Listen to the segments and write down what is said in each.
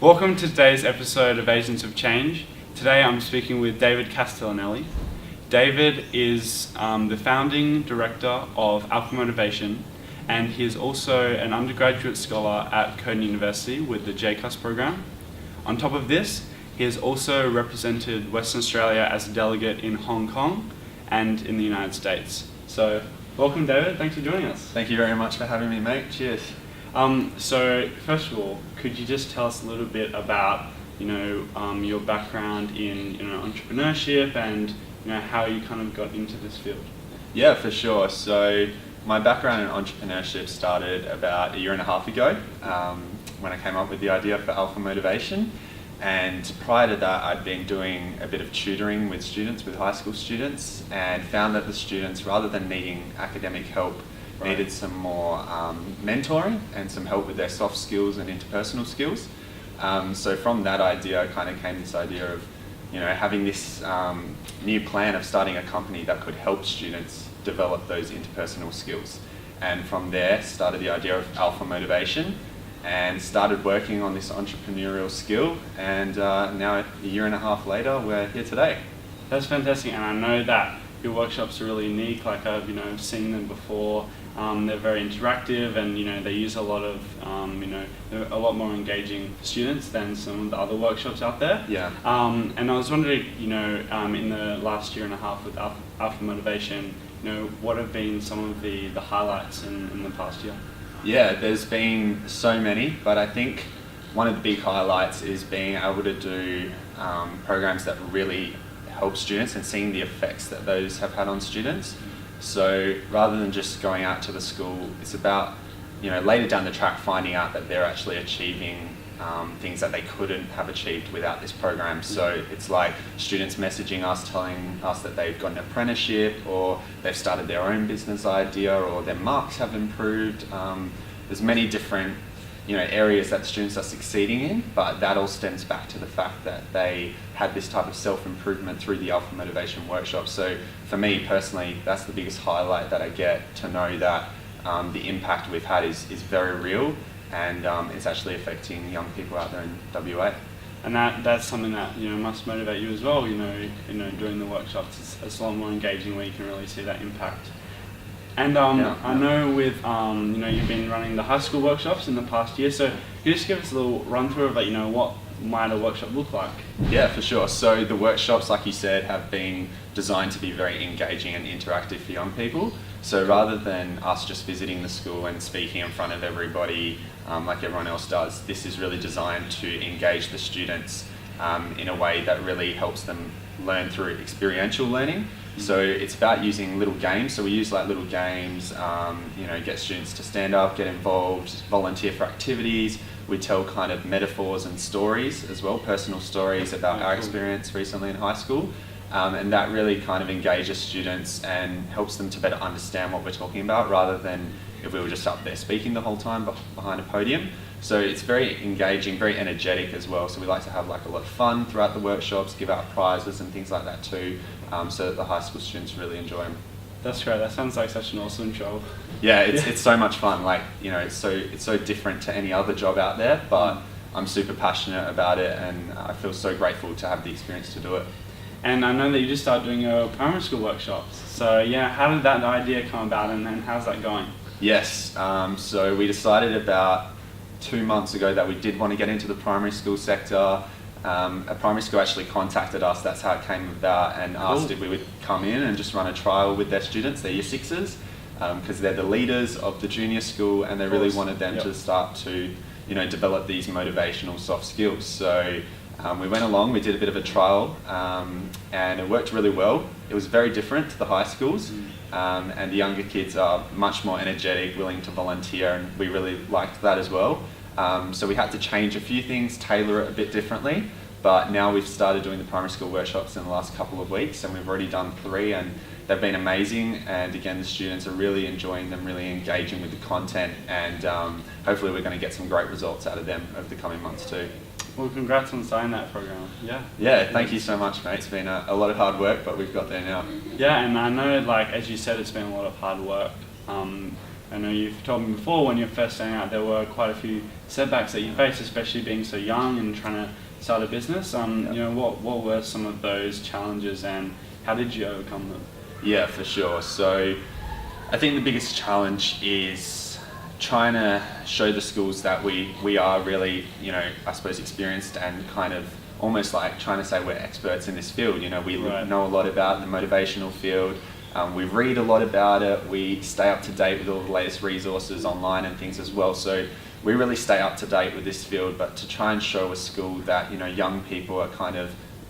Welcome to today's episode of Agents of Change. Today I'm speaking with David Castelanelli. David is the founding director of Alpha Motivation, and he is also an undergraduate scholar at Curtin University with the JCUS program. On top of this, he has also represented Western Australia as a delegate in Hong Kong and in the United States. So, welcome David, thanks for joining us. Thank you very much for having me, mate. Cheers. So first of all, could you just tell us a little bit about, your background in entrepreneurship and how you kind of got into this field? Yeah, for sure. So my background in entrepreneurship started about a year and a half ago when I came up with the idea for Alpha Motivation. And prior to that, I'd been doing a bit of tutoring with students, with high school students, and found that the students, rather than needing academic help, needed some more mentoring and some help with their soft skills and interpersonal skills. So from that idea kind of came this idea of having this new plan of starting a company that could help students develop those interpersonal skills. And from there started the idea of Alpha Motivation and started working on this entrepreneurial skill, and now a year and a half later we're here today. That's fantastic, and I know that your workshops are really unique. Like I've seen them before. They're very interactive, and they use a lot of they're a lot more engaging for students than some of the other workshops out there. Yeah. And I was wondering, in the last year and a half with Alpha Motivation, what have been some of the highlights in the past year? Yeah, there's been so many, but I think one of the big highlights is being able to do programs that really help students and seeing the effects that those have had on students. So rather than just going out to the school, it's about later down the track finding out that they're actually achieving things that they couldn't have achieved without this program. So it's like students messaging us, telling us that they've got an apprenticeship, or they've started their own business idea, or their marks have improved. There's many different areas that students are succeeding in, but that all stems back to the fact that they had this type of self-improvement through the Alpha Motivation workshop. So for me personally, that's the biggest highlight that I get, to know that the impact we've had is very real, and it's actually affecting young people out there in WA. And that's something that must motivate you as well. During the workshops, it's a lot more engaging where you can really see that impact. And I know with you've been running the high school workshops in the past year, so could you just give us a little run through of what might a workshop look like? Yeah, for sure. So the workshops, like you said, have been designed to be very engaging and interactive for young people. So rather than us just visiting the school and speaking in front of everybody like everyone else does, this is really designed to engage the students in a way that really helps them learn through experiential learning. So it's about using little games. So we use little games, get students to stand up, get involved, volunteer for activities. We tell kind of metaphors and stories as well, personal stories about our experience recently in high school. And that really kind of engages students and helps them to better understand what we're talking about, rather than if we were just up there speaking the whole time behind a podium. So it's very engaging, very energetic as well. So we like to have a lot of fun throughout the workshops, give out prizes and things like that too, so that the high school students really enjoy them. That's great. That sounds like such an awesome job. Yeah, it's so much fun. It's so different to any other job out there, but I'm super passionate about it, and I feel so grateful to have the experience to do it. And I know that you just started doing your primary school workshops. So how did that idea come about, and how's that going? Yes, so we decided about 2 months ago that we did want to get into the primary school sector. A primary school actually contacted us, that's how it came about, and asked if we would come in and just run a trial with their students, their year sixes, because they're the leaders of the junior school, and they really wanted them to start to develop these motivational soft skills. So we went along, we did a bit of a trial, and it worked really well. It was very different to the high schools, and the younger kids are much more energetic, willing to volunteer, and we really liked that as well. So we had to change a few things, tailor it a bit differently, but now we've started doing the primary school workshops in the last couple of weeks, and we've already done 3, and they've been amazing. And again, the students are really enjoying them, really engaging with the content, and hopefully we're going to get some great results out of them over the coming months too. Well, congrats on starting that program. Yeah, thank you so much, mate. It's been a lot of hard work, but we've got there now. Yeah, and I know, as you said, it's been a lot of hard work. I know you've told me before when you were first starting out there were quite a few setbacks that you faced, especially being so young and trying to start a business. What were some of those challenges and how did you overcome them? Yeah, for sure. So I think the biggest challenge is trying to show the schools that we are really, I suppose experienced and kind of almost like trying to say we're experts in this field. We Right. know a lot about the motivational field. We read a lot about it. We stay up to date with all the latest resources online and things as well. So we really stay up to date with this field, but to try and show a school that, young people are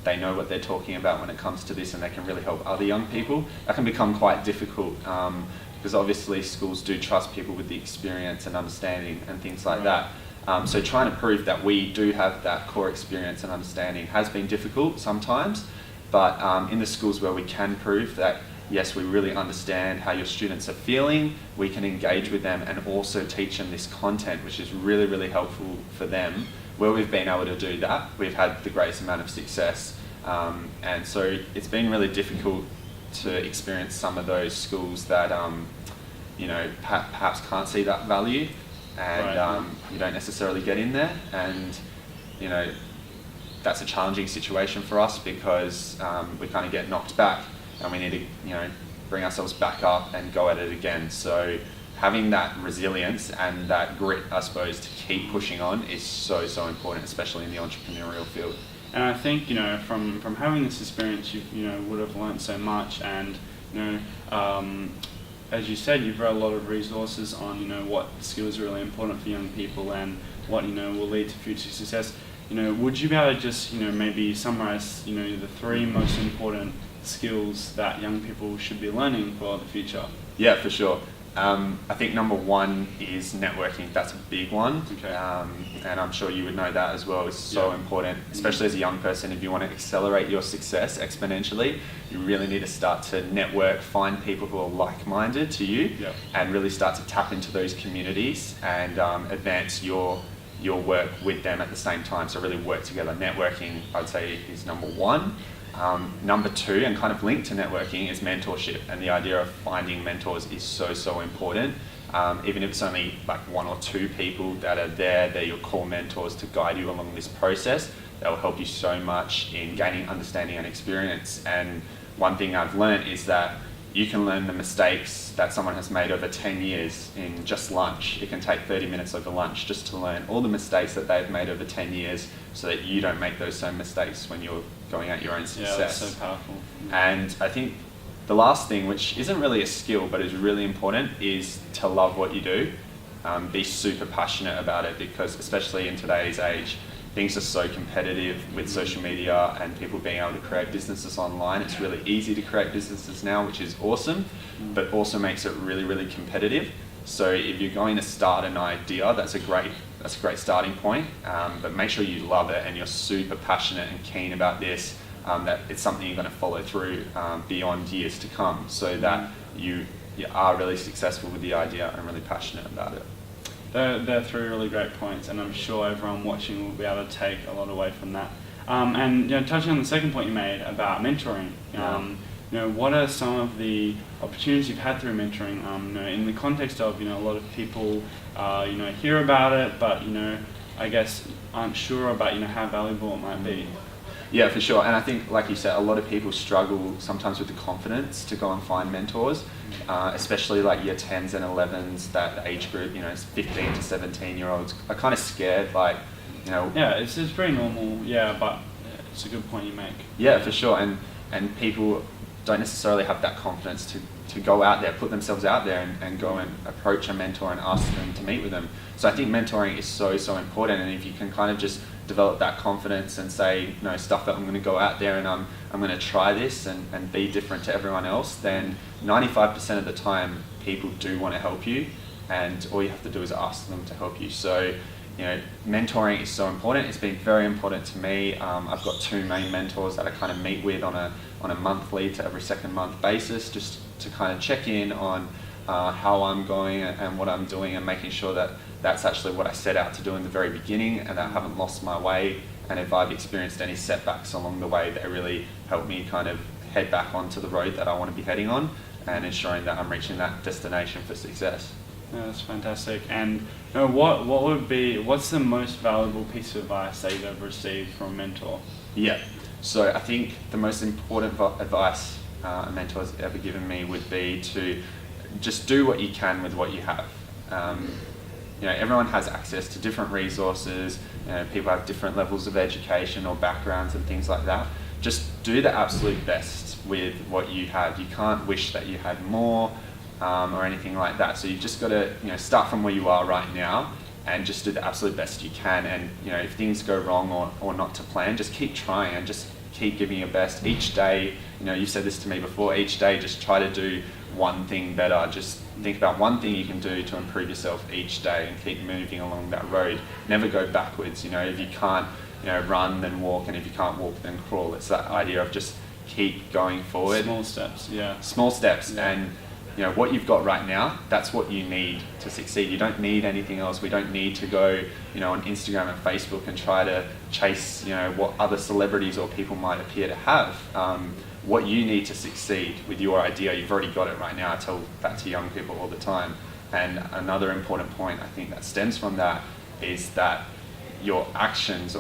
they know what they're talking about when it comes to this and they can really help other young people, that can become quite difficult because obviously schools do trust people with the experience and understanding and things like Right. that. So trying to prove that we do have that core experience and understanding has been difficult sometimes, but in the schools where we can prove that yes, we really understand how your students are feeling, we can engage with them and also teach them this content, which is really, really helpful for them. Where we've been able to do that, we've had the greatest amount of success. And so it's been really difficult to experience some of those schools that, perhaps can't see that value and Right. you don't necessarily get in there. And, that's a challenging situation for us because we kind of get knocked back and we need to, bring ourselves back up and go at it again. So having that resilience and that grit, I suppose, to keep pushing on is so, so important, especially in the entrepreneurial field. And I think, from having this experience, you would have learned so much and, as you said, you've read a lot of resources on, what skills are really important for young people and what, will lead to future success. Would you be able to just, maybe summarize, the 3 most important skills that young people should be learning for the future? Yeah, for sure. I think number 1 is networking. That's a big one. Okay. And I'm sure you would know that as well. It's so Yeah. important, especially as a young person. If you want to accelerate your success exponentially, you really need to start to network, find people who are like-minded to you, Yep. and really start to tap into those communities and advance your work with them at the same time. So really work together. Networking, I'd say, is number 1. Number 2, and kind of linked to networking, is mentorship. And the idea of finding mentors is so, so important. Even if it's only like 1 or 2 people that are there, they're your core mentors to guide you along this process. That will help you so much in gaining understanding and experience. And one thing I've learned is that you can learn the mistakes that someone has made over 10 years in just lunch. It can take 30 minutes over lunch just to learn all the mistakes that they've made over 10 years so that you don't make those same mistakes when you're going at your own success. Yeah, that's so powerful. And I think the last thing, which isn't really a skill but is really important, is to love what you do. Be super passionate about it because especially in today's age, things are so competitive with social media and people being able to create businesses online. It's really easy to create businesses now, which is awesome, but also makes it really, really competitive. So if you're going to start an idea, that's a great starting point, but make sure you love it and you're super passionate and keen about this, that it's something you're going to follow through beyond years to come so that you are really successful with the idea and really passionate about it. They're 3 really great points, and I'm sure everyone watching will be able to take a lot away from that. And touching on the second point you made about mentoring, what are some of the opportunities you've had through mentoring? In the context of a lot of people hear about it, but I guess aren't sure about how valuable it might be. Yeah, for sure. And I think, like you said, a lot of people struggle sometimes with the confidence to go and find mentors, especially like year 10s and 11s, that age group, 15 to 17-year-olds are kind of scared, Yeah, it's pretty normal, but it's a good point you make. Yeah, for sure. And people don't necessarily have that confidence to go out there, put themselves out there and go and approach a mentor and ask them to meet with them. So I think mentoring is so, so important. And if you can kind of just develop that confidence and say, stuff that I'm going to go out there and I'm going to try this and be different to everyone else, then 95% of the time people do want to help you and all you have to do is ask them to help you. So, mentoring is so important. It's been very important to me. I've got 2 main mentors that I kind of meet with on a monthly to every second month basis, just to kind of check in on how I'm going and what I'm doing and making sure that that's actually what I set out to do in the very beginning and that I haven't lost my way. And if I've experienced any setbacks along the way, they really help me kind of head back onto the road that I want to be heading on and ensuring that I'm reaching that destination for success. Yeah, that's fantastic. And what's the most valuable piece of advice that you've ever received from a mentor? Yeah. So I think the most important advice a mentor has ever given me would be to just do what you can with what you have. Everyone has access to different resources. People have different levels of education or backgrounds and things like that. Just do the absolute best with what you have. You can't wish that you had more or anything like that. So you've just got to start from where you are right now and just do the absolute best you can. And if things go wrong or not to plan, just keep trying and just keep giving your best. Each day, you've said this to me before, each day just try to do one thing better. Just think about one thing you can do to improve yourself each day and keep moving along that road. Never go backwards. If you can't run, then walk, and if you can't walk, then crawl. It's that idea of just keep going forward. Small steps, yeah. Small steps, yeah. And what you've got right now, that's what you need to succeed. You don't need anything else. We don't need to go, on Instagram and Facebook and try to chase, what other celebrities or people might appear to have. What you need to succeed with your idea, you've already got it right now. I tell that to young people all the time. And another important point I think that stems from that is that your actions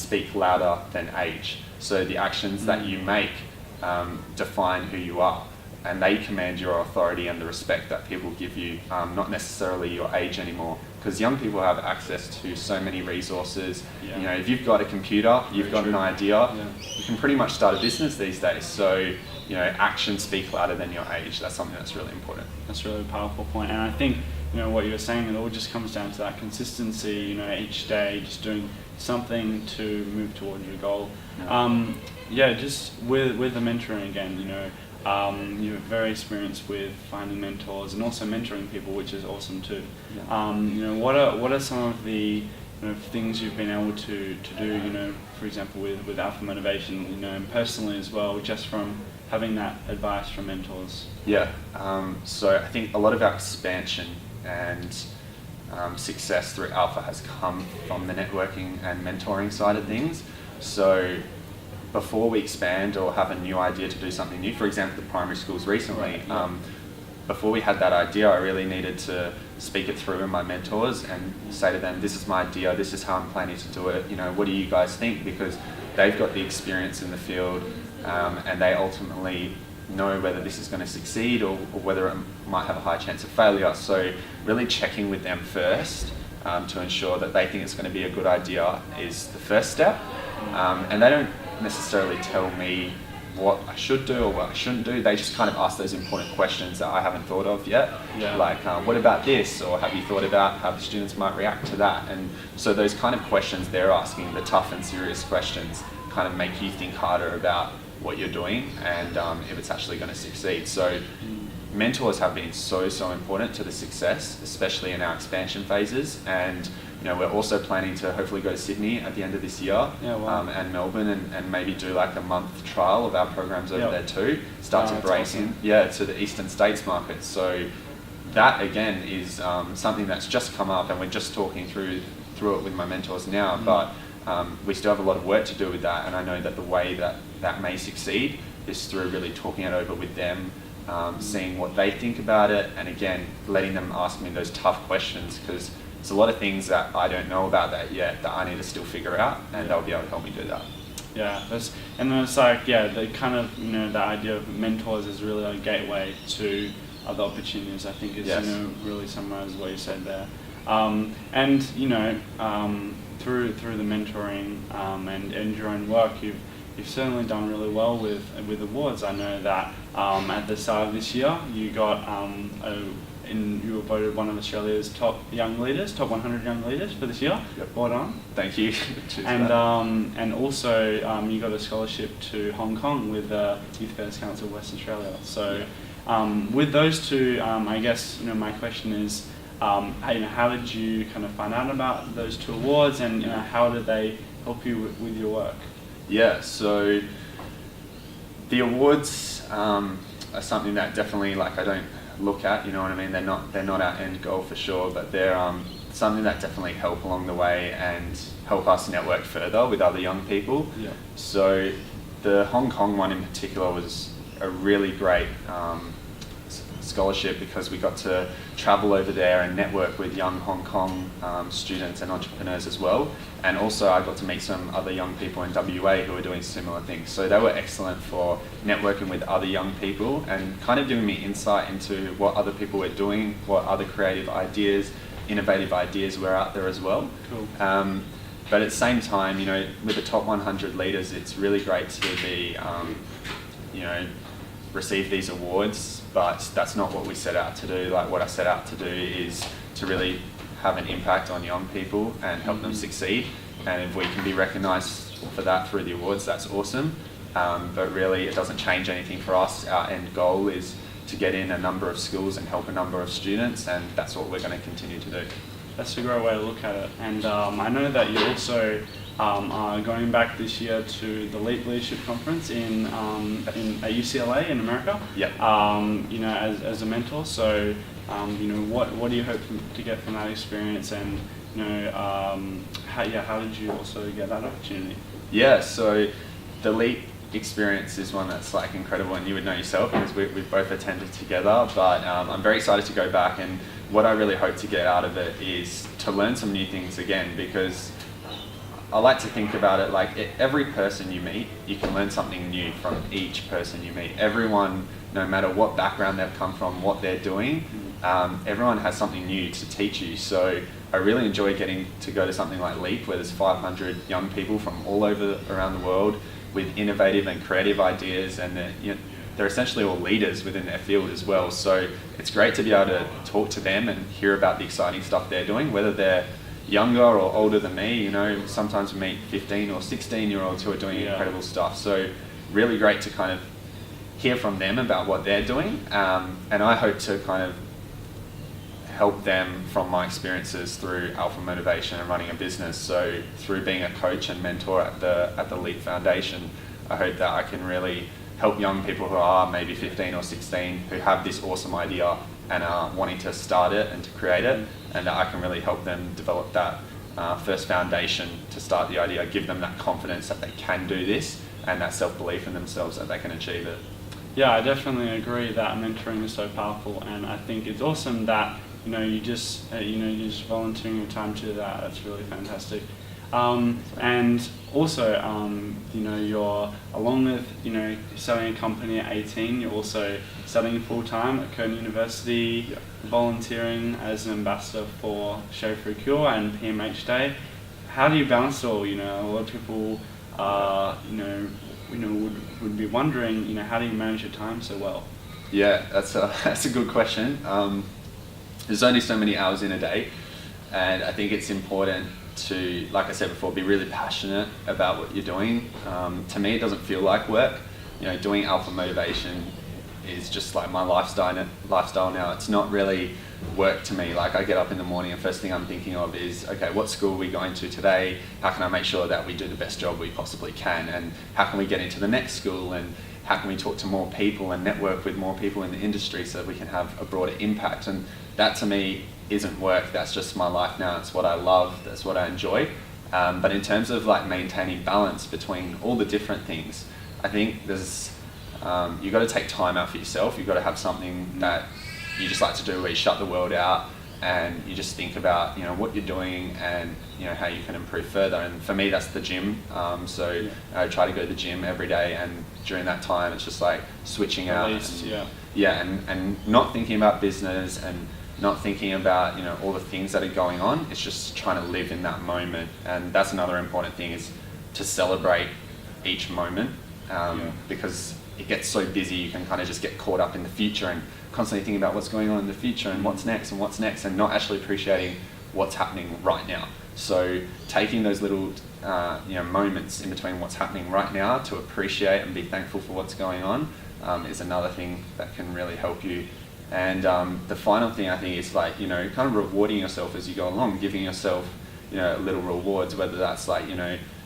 speak louder than age. So the actions that you make define who you are, and they command your authority and the respect that people give you, not necessarily your age anymore. Because young people have access to so many resources. Yeah. If you've got a computer, you've got an idea, yeah. You can pretty much start a business these days. So, actions speak louder than your age. That's something that's really important. That's a really powerful point. And I think, what you were saying, it all just comes down to that consistency, each day, just doing something to move towards your goal. Just with the mentoring again, you're very experienced with finding mentors and also mentoring people, which is awesome too. Yeah. What are some of the things you've been able to do, for example, with Alpha Motivation, and personally as well, just from having that advice from mentors? Yeah, so I think a lot of our expansion and success through Alpha has come from the networking and mentoring side of things. So before we expand or have a new idea to do something new, for example, the primary schools recently, before we had that idea, I really needed to speak it through with my mentors and say to them, this is my idea, this is how I'm planning to do it, what do you guys think? Because they've got the experience in the field, and they ultimately know whether this is going to succeed or whether it might have a high chance of failure. So really checking with them first to ensure that they think it's going to be a good idea is the first step. And they don't necessarily tell me what I should do or what I shouldn't do. They just kind of ask those important questions that I haven't thought of yet. Yeah. Like, what about this? Or have you thought about how the students might react to that? And so those kind of questions they're asking, the tough and serious questions, kind of make you think harder about what you're doing and if it's actually going to succeed. So mentors have been so important to the success, especially in our expansion phases. And we're also planning to hopefully go to Sydney at the end of this year. Yeah, wow. And Melbourne and maybe do like a month trial of our programs over there too. Start to break awesome. to the eastern states market. So that again is something that's just come up, and we're just talking through it with my mentors now. But we still have a lot of work to do with that, and I know that the way that may succeed is through really talking it over with them, seeing what they think about it, and again letting them ask me those tough questions, because there's a lot of things that I don't know about that yet that I need to still figure out, and they'll be able to help me do that. Yeah, and then it's like, the kind of, the idea of mentors is really a gateway to other opportunities, I think is, Yes. really summarizes what you said there. And, through the mentoring and your own work, you've certainly done really well with awards. I know that at the start of this year, you got you were voted one of Australia's top 100 young leaders for this year. Yep. Well done. Thank you. And also you got a scholarship to Hong Kong with the Youth Affairs Council of Western Australia. So with those two, I guess my question is, how did you kind of find out about those two awards, and how did they help you with your work? Yeah, so the awards are something that definitely I don't look at, you know what I mean? They're not our end goal for sure, but they're something that definitely help along the way and help us network further with other young people. Yeah. So the Hong Kong one in particular was a really great scholarship because we got to travel over there and network with young Hong Kong students and entrepreneurs as well. And also I got to meet some other young people in WA who are doing similar things. So they were excellent for networking with other young people and kind of giving me insight into what other people were doing, what other creative ideas, innovative ideas were out there as well. Cool. But at the same time, you know, with the top 100 leaders, it's really great to be, you know, receive these awards, but that's not what we set out to do. Like, what I set out to do is to really have an impact on young people and help them succeed. And if we can be recognised for that through the awards, that's awesome. But really, it doesn't change anything for us. Our end goal is to get in a number of schools and help a number of students, and that's what we're going to continue to do. That's a great way to look at it. And I know that you also are going back this year to the Leap Leadership Conference at UCLA in America. Yep. You know, as a mentor. So, you know, what do you hope to get from that experience? And you know, how did you also get that opportunity? Yeah. So, the Leap experience is one that's like incredible, and you would know yourself because we've both attended together. But I'm very excited to go back, and what I really hope to get out of it is to learn some new things again, because I like to think about it like every person you meet, you can learn something new from each person you meet. Everyone, no matter what background they've come from, what they're doing, everyone has something new to teach you. So I really enjoy getting to go to something like Leap, where there's 500 young people from all over around the world with innovative and creative ideas, and they're essentially all leaders within their field as well. So it's great to be able to talk to them and hear about the exciting stuff they're doing, whether they're younger or older than me. You know, sometimes we meet 15 or 16-year-olds who are doing incredible stuff. So really great to kind of hear from them about what they're doing. And I hope to kind of help them from my experiences through Alpha Motivation and running a business. So through being a coach and mentor at the Leap Foundation, I hope that I can really help young people who are maybe 15 or 16 who have this awesome idea and are wanting to start it and to create it, and that I can really help them develop that first foundation to start the idea, give them that confidence that they can do this and that self-belief in themselves that they can achieve it. Yeah, I definitely agree that mentoring is so powerful, and I think it's awesome that you're just volunteering your time to do that. That's really fantastic. And also, you're, along with, starting a company at 18, you're also studying full-time at Curtin University, volunteering as an ambassador for Shave for a Cure and PMH Day. How do you balance it all? A lot of people, would be wondering, how do you manage your time so well? Yeah, that's a good question. There's only so many hours in a day, and I think it's important to, like I said before, be really passionate about what you're doing. To me, it doesn't feel like work. Doing Alpha Motivation is just like my lifestyle now. It's not really work to me. Like, I get up in the morning and first thing I'm thinking of is, okay, what school are we going to today? How can I make sure that we do the best job we possibly can? And how can we get into the next school? And how can we talk to more people and network with more people in the industry so that we can have a broader impact? And that to me isn't work. That's just my life now. It's what I love. That's what I enjoy. But in terms of like maintaining balance between all the different things, I think there's you've got to take time out for yourself. You've got to have something that you just like to do where you shut the world out and you just think about what you're doing and how you can improve further. And for me, that's the gym. So I try to go to the gym every day, and during that time it's just like switching out and not thinking about business and not thinking about all the things that are going on. It's just trying to live in that moment. And that's another important thing, is to celebrate each moment, because it gets so busy you can kind of just get caught up in the future and constantly thinking about what's going on in the future and what's next and not actually appreciating what's happening right now. So taking those little moments in between what's happening right now to appreciate and be thankful for what's going on is another thing that can really help you. And the final thing I think is like, kind of rewarding yourself as you go along, giving yourself, little rewards, whether that's like,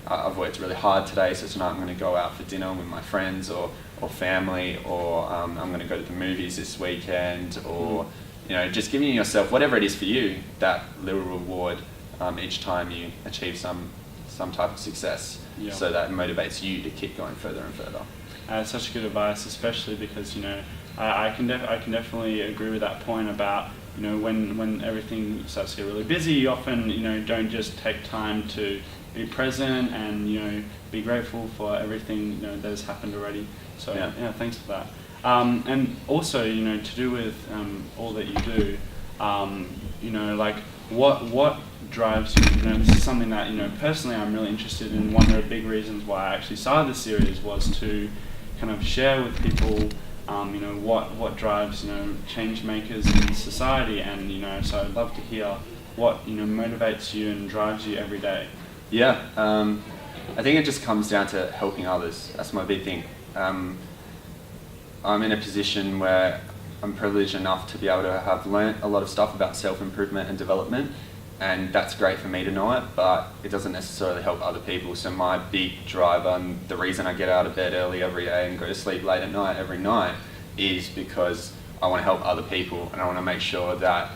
I've worked really hard today, so tonight I'm going to go out for dinner with my friends or family, or I'm going to go to the movies this weekend, or, just giving yourself, whatever it is for you, that little reward each time you achieve some type of success, so that motivates you to keep going further and further. Such good advice, especially because, I can definitely agree with that point about, when everything starts to get really busy, you often, don't just take time to be present and, be grateful for everything, that has happened already. So yeah, thanks for that. And also, to do with all that you do, like what drives you? This is something that, personally I'm really interested in. One of the big reasons why I actually started this series was to kind of share with people, what drives, change makers in society, and, so I'd love to hear what, motivates you and drives you every day. Yeah, I think it just comes down to helping others. That's my big thing. I'm in a position where I'm privileged enough to be able to have learnt a lot of stuff about self-improvement and development, and that's great for me to know it, but it doesn't necessarily help other people. So my big driver, and the reason I get out of bed early every day and go to sleep late at night every night, is because I want to help other people, and I want to make sure that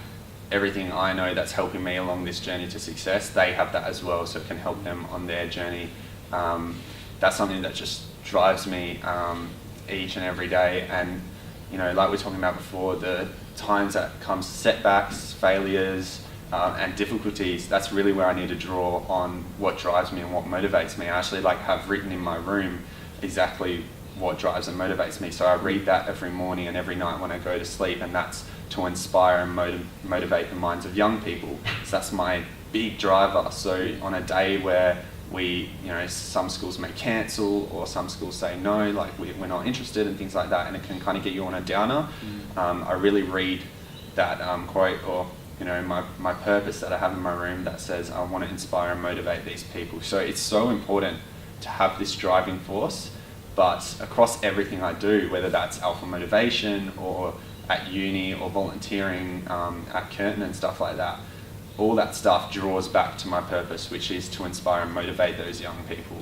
everything I know that's helping me along this journey to success, they have that as well, so it can help them on their journey. That's something that just drives me each and every day. And like we were talking about before, the times that comes setbacks, failures, and difficulties, that's really where I need to draw on what drives me and what motivates me. I actually have written in my room exactly what drives and motivates me. So I read that every morning and every night when I go to sleep, and that's to inspire and motivate the minds of young people. So that's my big driver. So on a day where some schools may cancel, or some schools say no, we're not interested and things like that, and it can kind of get you on a downer. I really read that quote, or my purpose that I have in my room that says I want to inspire and motivate these people. So it's so important to have this driving force, but across everything I do, whether that's Alpha Motivation or at uni or volunteering at Curtin and stuff like that, all that stuff draws back to my purpose, which is to inspire and motivate those young people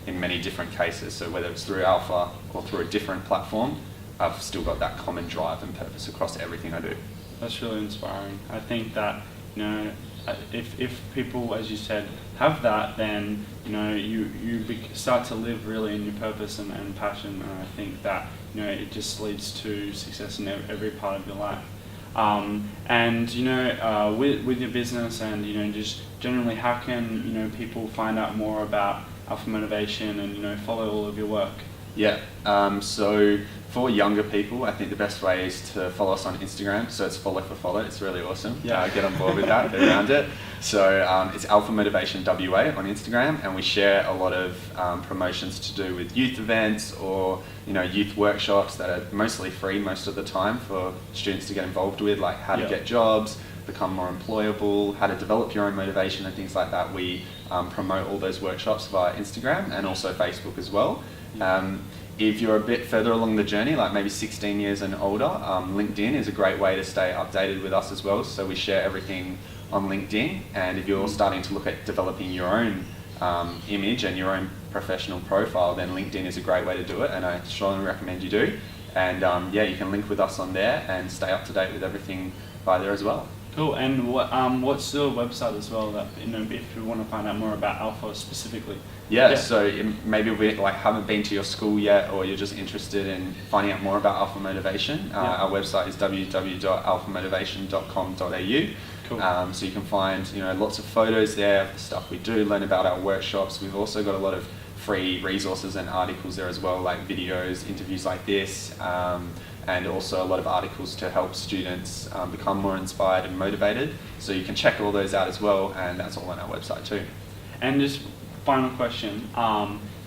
in many different cases. So whether it's through Alpha or through a different platform, I've still got that common drive and purpose across everything I do. That's really inspiring. I think that, if people, as you said, have that, then, you start to live really in your purpose and passion. And I think that, it just leads to success in every part of your life. And with your business and just generally, how can people find out more about Alpha Motivation and follow all of your work? Yeah, so for younger people, I think the best way is to follow us on Instagram. So it's follow for follow. It's really awesome. Yeah, get on board with that, get around it. So it's Alpha Motivation WA on Instagram, and we share a lot of promotions to do with youth events or youth workshops that are mostly free most of the time for students to get involved with, like how to get jobs, become more employable, how to develop your own motivation and things like that. We promote all those workshops via Instagram and also Facebook as well. If you're a bit further along the journey, like maybe 16 years and older, LinkedIn is a great way to stay updated with us as well. So we share everything on LinkedIn, and if you're starting to look at developing your own image and your own professional profile, then LinkedIn is a great way to do it, and I strongly recommend you do. And you can link with us on there and stay up to date with everything by there as well. Cool. And what's your website as well, that if you want to find out more about Alpha specifically? So maybe we haven't been to your school yet, or you're just interested in finding out more about Alpha Motivation. Our website is www.alphamotivation.com.au. Cool. So you can find lots of photos there of the stuff we do, learn about our workshops. We've also got a lot of free resources and articles there as well, like videos, interviews like this, and also a lot of articles to help students become more inspired and motivated. So you can check all those out as well, and that's all on our website too. And just final question,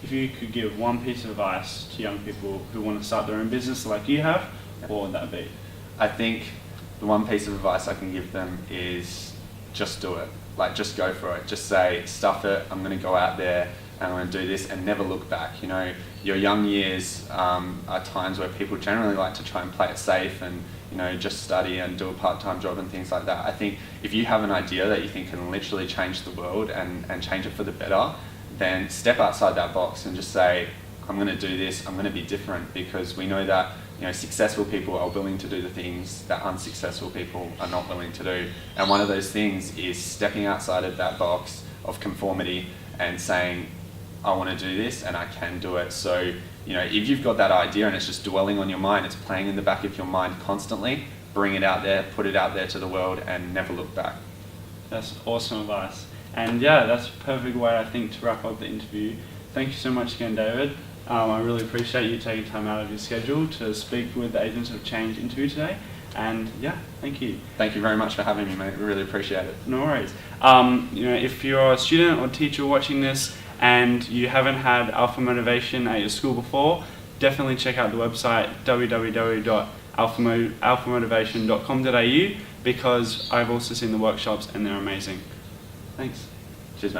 if you could give one piece of advice to young people who want to start their own business like you have, what would that be? I think the one piece of advice I can give them is just do it. Just go for it. Just say, stuff it, I'm going to go out there and I'm going to do this, and never look back. Your young years are times where people generally like to try and play it safe and just study and do a part-time job and things like that. I think if you have an idea that you think can literally change the world and change it for the better, then step outside that box and just say, I'm going to do this, I'm going to be different, because we know that successful people are willing to do the things that unsuccessful people are not willing to do. And one of those things is stepping outside of that box of conformity and saying, I want to do this and I can do it. So, you know, if you've got that idea and it's just dwelling on your mind, it's playing in the back of your mind constantly, bring it out there, put it out there to the world, and never look back. That's awesome advice. And yeah, that's a perfect way, I think, to wrap up the interview. Thank you so much again, David. I really appreciate you taking time out of your schedule to speak with the Agents of Change interview today. And yeah, thank you. Thank you very much for having me, mate. We really appreciate it. No worries. You know, if you're a student or teacher watching this and you haven't had Alpha Motivation at your school before, definitely check out the website www.alphamotivation.com.au, because I've also seen the workshops and they're amazing. Thanks. Cheers, mate.